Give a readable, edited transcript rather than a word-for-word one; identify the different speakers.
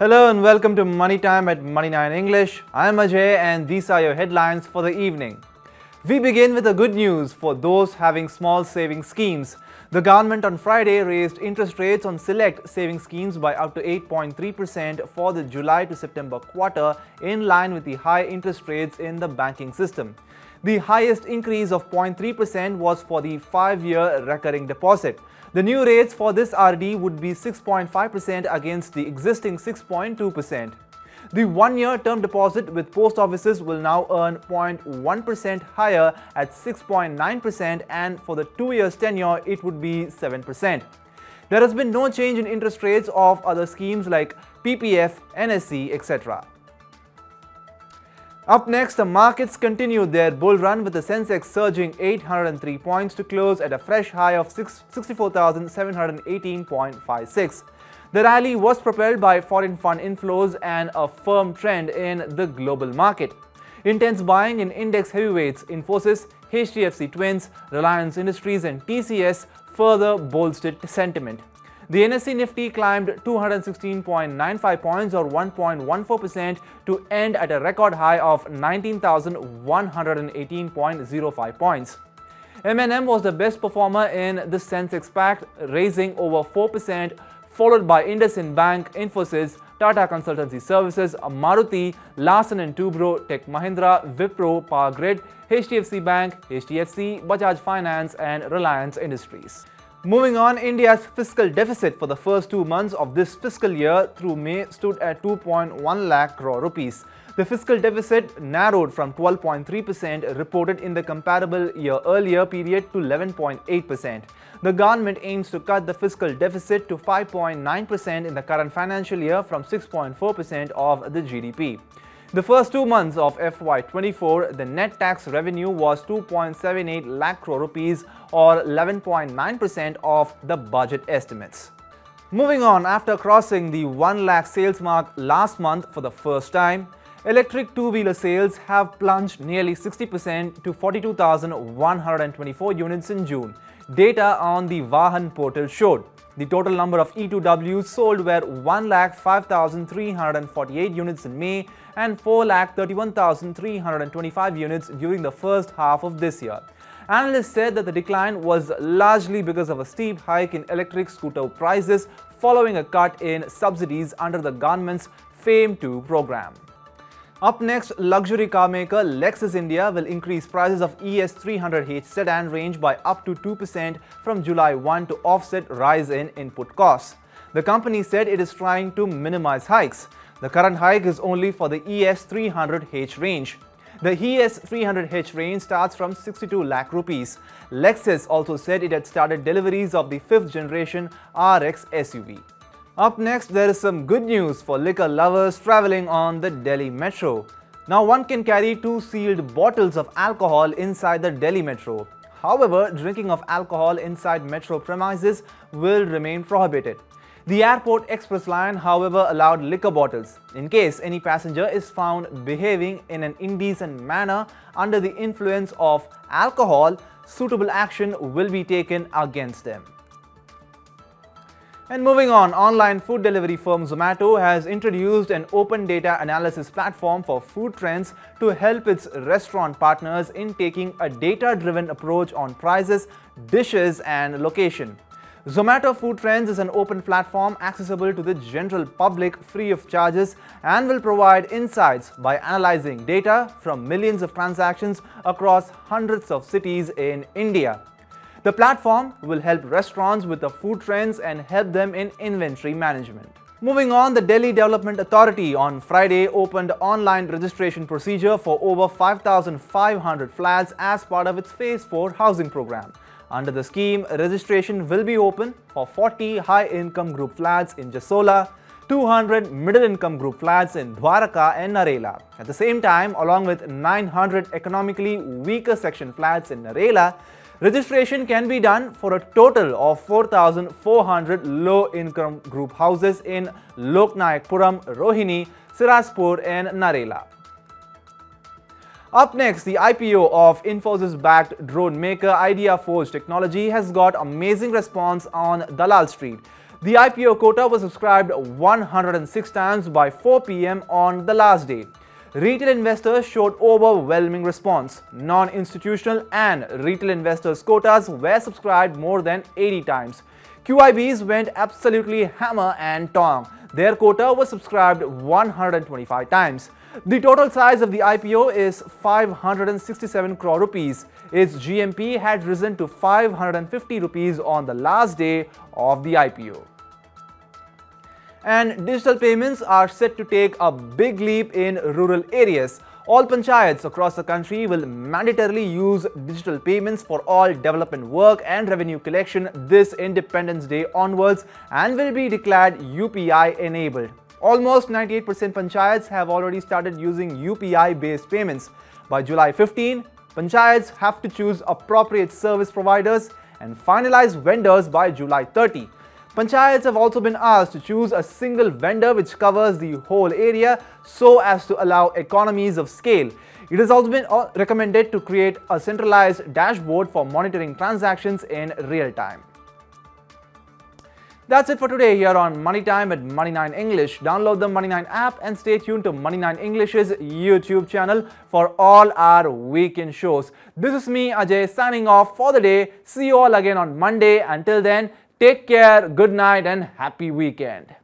Speaker 1: Hello and welcome to Money Time at Money9 English. I am Ajay and these are your headlines for the evening. We begin with the good news for those having small saving schemes. The government on Friday raised interest rates on select saving schemes by up to 8.3% for the July to September quarter, in line with the high interest rates in the banking system. The highest increase of 0.3% was for the 5-year recurring deposit. The new rates for this RD would be 6.5% against the existing 6.2%. The 1-year term deposit with post offices will now earn 0.1% higher at 6.9%, and for the 2 years tenure it would be 7%. There has been no change in interest rates of other schemes like PPF, NSE, etc. Up next, the markets continued their bull run with the Sensex surging 803 points to close at a fresh high of 64,718.56. The rally was propelled by foreign fund inflows and a firm trend in the global market. Intense buying in index heavyweights Infosys, HDFC Twins, Reliance Industries and TCS further bolstered sentiment. The NSE Nifty climbed 216.95 points or 1.14% to end at a record high of 19,118.05 points. M&M was the best performer in the Sensex pack, raising over 4%, followed by IndusInd Bank, Infosys, Tata Consultancy Services, Maruti, Larsen & Toubro, Tech Mahindra, Wipro, Power Grid, HDFC Bank, HDFC, Bajaj Finance and Reliance Industries. Moving on, India's fiscal deficit for the first 2 months of this fiscal year through May stood at 2.1 lakh crore rupees. The fiscal deficit narrowed from 12.3% reported in the comparable year earlier period to 11.8%. The government aims to cut the fiscal deficit to 5.9% in the current financial year from 6.4% of the GDP. The first 2 months of FY24, the net tax revenue was 2.78 lakh crore rupees or 11.9% of the budget estimates. Moving on, after crossing the 1 lakh sales mark last month for the first time, electric two-wheeler sales have plunged nearly 60% to 42,124 units in June. Data on the Vahan portal showed. The total number of E2Ws sold were 1,05,348 units in May and 4,31,325 units during the first half of this year. Analysts said that the decline was largely because of a steep hike in electric scooter prices following a cut in subsidies under the government's FAME 2 program. Up next, luxury car maker Lexus India will increase prices of ES300H sedan range by up to 2% from July 1 to offset rise in input costs. The company said it is trying to minimize hikes. The current hike is only for the ES300H range. The ES300H range starts from 62 lakh rupees. Lexus also said it had started deliveries of the 5th generation RX SUV. Up next, there is some good news for liquor lovers traveling on the Delhi Metro. Now one can carry 2 sealed bottles of alcohol inside the Delhi Metro. However, drinking of alcohol inside metro premises will remain prohibited. The airport express line, however, allowed liquor bottles. In case any passenger is found behaving in an indecent manner under the influence of alcohol, suitable action will be taken against them. And moving on, online food delivery firm Zomato has introduced an open data analysis platform for food trends to help its restaurant partners in taking a data-driven approach on prices, dishes and location. Zomato Food Trends is an open platform accessible to the general public free of charges and will provide insights by analyzing data from millions of transactions across hundreds of cities in India. The platform will help restaurants with the food trends and help them in inventory management. Moving on, the Delhi Development Authority on Friday opened online registration procedure for over 5,500 flats as part of its Phase 4 housing program. Under the scheme, registration will be open for 40 high-income group flats in Jasola, 200 middle-income group flats in Dwarka and Narela. At the same time, along with 900 economically weaker section flats in Narela, registration can be done for a total of 4,400 low-income group houses in Loknayakpuram, Rohini, Siraspur and Narela. Up next, the IPO of Infosys-backed drone maker Idea Forge Technology has got amazing response on Dalal Street. The IPO quota was subscribed 106 times by 4 p.m. on the last day. Retail investors showed overwhelming response. Non-institutional and retail investors' quotas were subscribed more than 80 times. QIBs went absolutely hammer and tong. Their quota was subscribed 125 times. The total size of the IPO is 567 crore rupees. Its GMP had risen to 550 rupees on the last day of the IPO. And digital payments are set to take a big leap in rural areas. All panchayats across the country will mandatorily use digital payments for all development work and revenue collection this Independence Day onwards and will be declared UPI enabled. Almost 98% panchayats have already started using UPI-based payments. By July 15, panchayats have to choose appropriate service providers and finalize vendors by July 30. Panchayats have also been asked to choose a single vendor which covers the whole area so as to allow economies of scale. It has also been recommended to create a centralized dashboard for monitoring transactions in real time. That's it for today here on Money Time at Money9 English. Download the Money9 app and stay tuned to Money9 English's YouTube channel for all our weekend shows. This is me, Ajay, signing off for the day. See you all again on Monday. Until then, take care, good night and happy weekend.